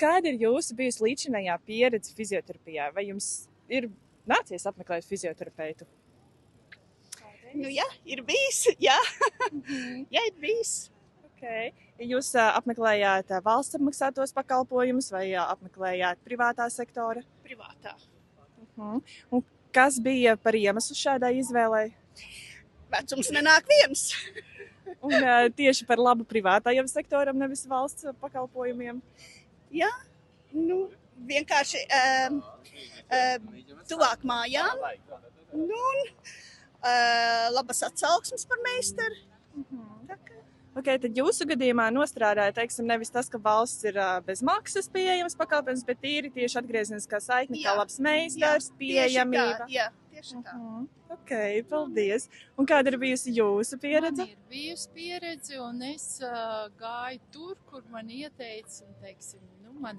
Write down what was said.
Kāda ir jūsu bijusi līdzinājā pieredze fizioterapijā? Vai jums ir nācies apmeklēt fizioterapeitu? Nu, jā, ir bijis, jā. Jā, ir bijis. Okay. Jūs apmeklējāt valsts apmaksātos pakalpojumus vai apmeklējāt privātā sektora? Privātā. Un kas bija par iemeslu šādai izvēlei? Vecums nenāk viens. Un tieši par labu privātajam sektoram, nevis valsts pakalpojumiem? Jā, nu, vienkārši tuvāk mājām. Nu, labas atsauksmes par meistaru. Okay, tad jūsu gadījumā nostrādāja, teiksim, nevis tas, ka valsts ir bez maksas pieejams pakalpojums, bet tīri tieši atgriezeniskā saikne, kā labs meistars, pieejamība. Jā, tieši tā. Ok, paldies. Un kāda ir bijusi jūsu pieredze? Man ir bijusi pieredze, un es gāju tur, kur man ieteica, teiksim,